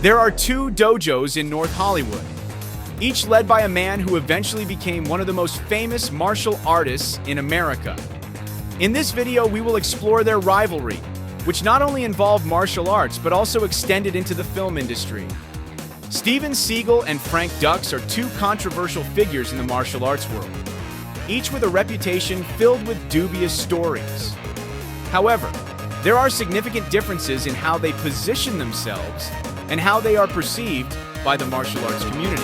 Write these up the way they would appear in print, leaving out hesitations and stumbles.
There are two dojos in North Hollywood, each led by a man who eventually became one of the most famous martial artists in America. In this video, we will explore their rivalry, which not only involved martial arts, but also extended into the film industry. Steven Seagal and Frank Dux are two controversial figures in the martial arts world, each with a reputation filled with dubious stories. However, there are significant differences in how they position themselves and how they are perceived by the martial arts community.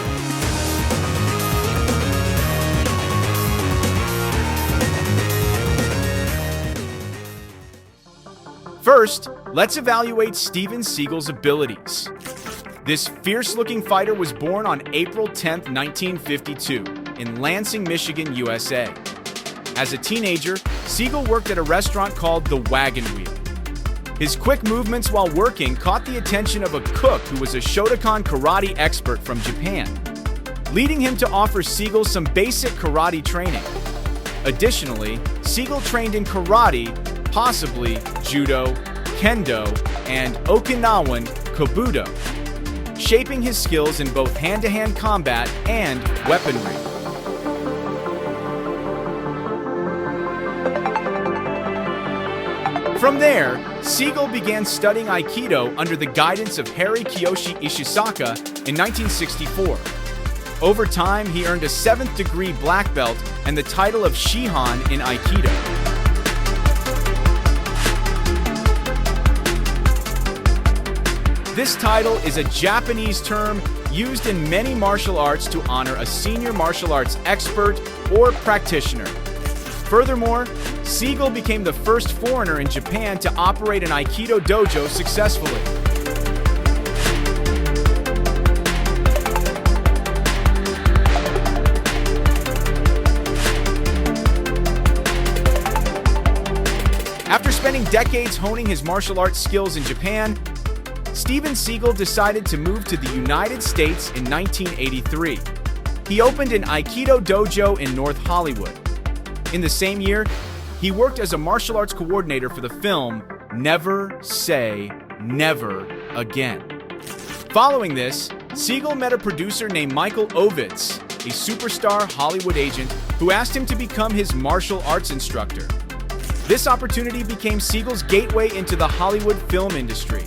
First, let's evaluate Steven Seagal's abilities. This fierce-looking fighter was born on April 10, 1952, in Lansing, Michigan, USA. As a teenager, Seagal worked at a restaurant called The Wagon Wheel. His quick movements while working caught the attention of a cook who was a Shotokan karate expert from Japan, leading him to offer Seagal some basic karate training. Additionally, Seagal trained in karate, possibly judo, kendo, and Okinawan kobudo, shaping his skills in both hand-to-hand combat and weaponry. From there, Seagal began studying Aikido under the guidance of Harry Kiyoshi Ishisaka in 1964. Over time, he earned a 7th degree black belt and the title of Shihan in Aikido. This title is a Japanese term used in many martial arts to honor a senior martial arts expert or practitioner. Furthermore, Seagal became the first foreigner in Japan to operate an Aikido dojo successfully. After spending decades honing his martial arts skills in Japan, Steven Seagal decided to move to the United States in 1983. He opened an Aikido dojo in North Hollywood. In the same year, he worked as a martial arts coordinator for the film Never Say Never Again. Following this, Seagal met a producer named Michael Ovitz, a superstar Hollywood agent who asked him to become his martial arts instructor. This opportunity became Seagal's gateway into the Hollywood film industry.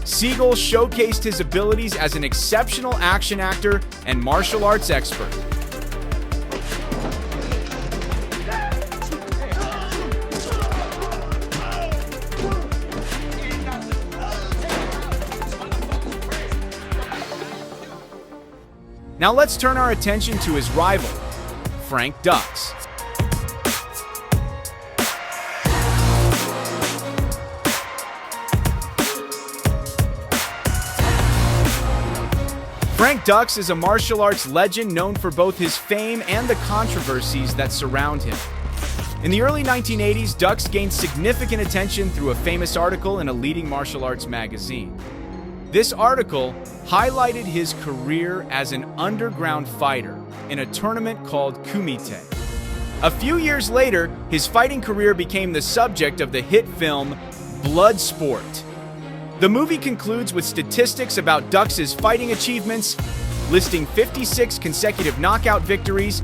Seagal showcased his abilities as an exceptional action actor and martial arts expert. Now let's turn our attention to his rival, Frank Dux. Frank Dux is a martial arts legend known for both his fame and the controversies that surround him. In the early 1980s, Dux gained significant attention through a famous article in a leading martial arts magazine. This article highlighted his career as an underground fighter in a tournament called Kumite. A few years later, his fighting career became the subject of the hit film Bloodsport. The movie concludes with statistics about Dux's fighting achievements, listing 56 consecutive knockout victories,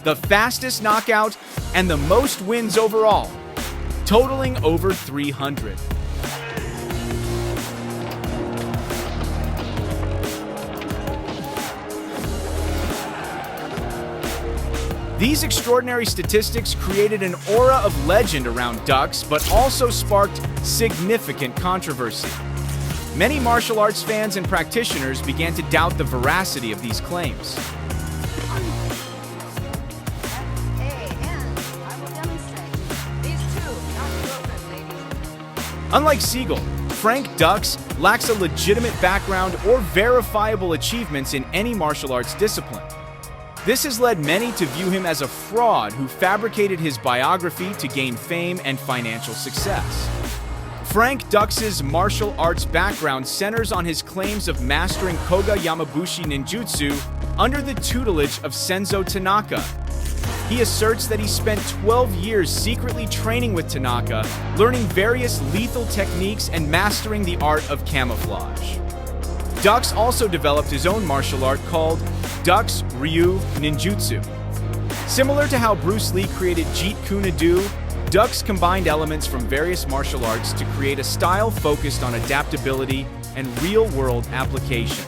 the fastest knockout, and the most wins overall, totaling over 300. These extraordinary statistics created an aura of legend around Dux, but also sparked significant controversy. Many martial arts fans and practitioners began to doubt the veracity of these claims. Unlike Seagal, Frank Dux lacks a legitimate background or verifiable achievements in any martial arts discipline. This has led many to view him as a fraud who fabricated his biography to gain fame and financial success. Frank Dux's martial arts background centers on his claims of mastering Koga Yamabushi ninjutsu under the tutelage of Senzo Tanaka. He asserts that he spent 12 years secretly training with Tanaka, learning various lethal techniques and mastering the art of camouflage. Dux also developed his own martial art called Dux Ryu Ninjutsu. Similar to how Bruce Lee created Jeet Kune Do, Dux combined elements from various martial arts to create a style focused on adaptability and real-world application.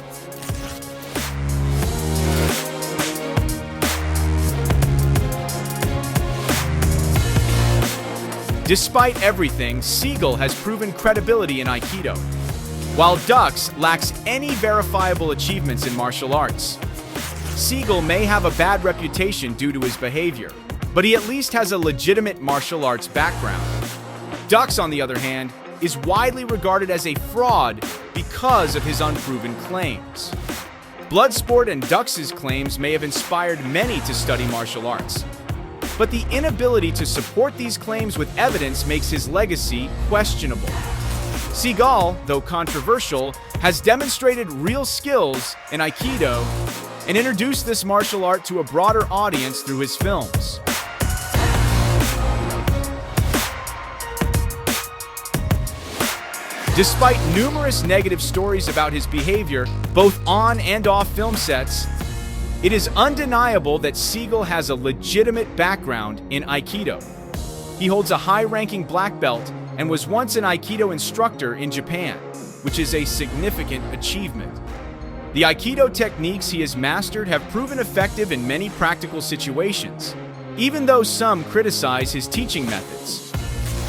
Despite everything, Seagal has proven credibility in Aikido, while Dux lacks any verifiable achievements in martial arts. Seagal may have a bad reputation due to his behavior, but he at least has a legitimate martial arts background. Dux, on the other hand, is widely regarded as a fraud because of his unproven claims. Bloodsport and Dux's claims may have inspired many to study martial arts, but the inability to support these claims with evidence makes his legacy questionable. Seagal, though controversial, has demonstrated real skills in Aikido and introduced this martial art to a broader audience through his films. Despite numerous negative stories about his behavior, both on and off film sets, it is undeniable that Seagal has a legitimate background in Aikido. He holds a high-ranking black belt and was once an Aikido instructor in Japan, which is a significant achievement. The Aikido techniques he has mastered have proven effective in many practical situations, even though some criticize his teaching methods.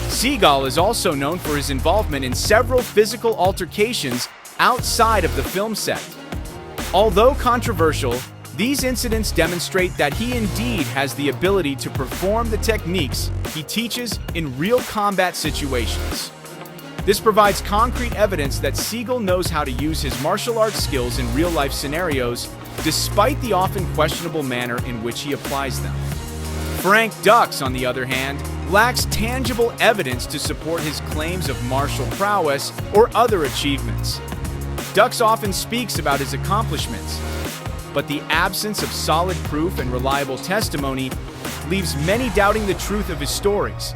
Seagal is also known for his involvement in several physical altercations outside of the film set. Although controversial, these incidents demonstrate that he indeed has the ability to perform the techniques he teaches in real combat situations. This provides concrete evidence that Seagal knows how to use his martial arts skills in real-life scenarios, despite the often questionable manner in which he applies them. Frank Dux, on the other hand, lacks tangible evidence to support his claims of martial prowess or other achievements. Dux often speaks about his accomplishments, but the absence of solid proof and reliable testimony leaves many doubting the truth of his stories.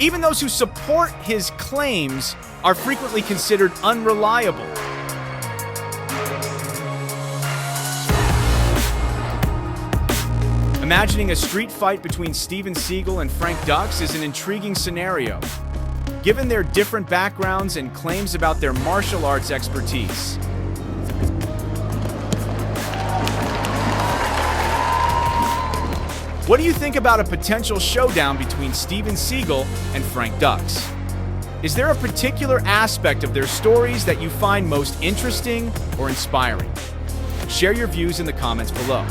Even those who support his claims are frequently considered unreliable. Imagining a street fight between Steven Seagal and Frank Dux is an intriguing scenario, given their different backgrounds and claims about their martial arts expertise. What do you think about a potential showdown between Steven Seagal and Frank Dux? Is there a particular aspect of their stories that you find most interesting or inspiring? Share your views in the comments below.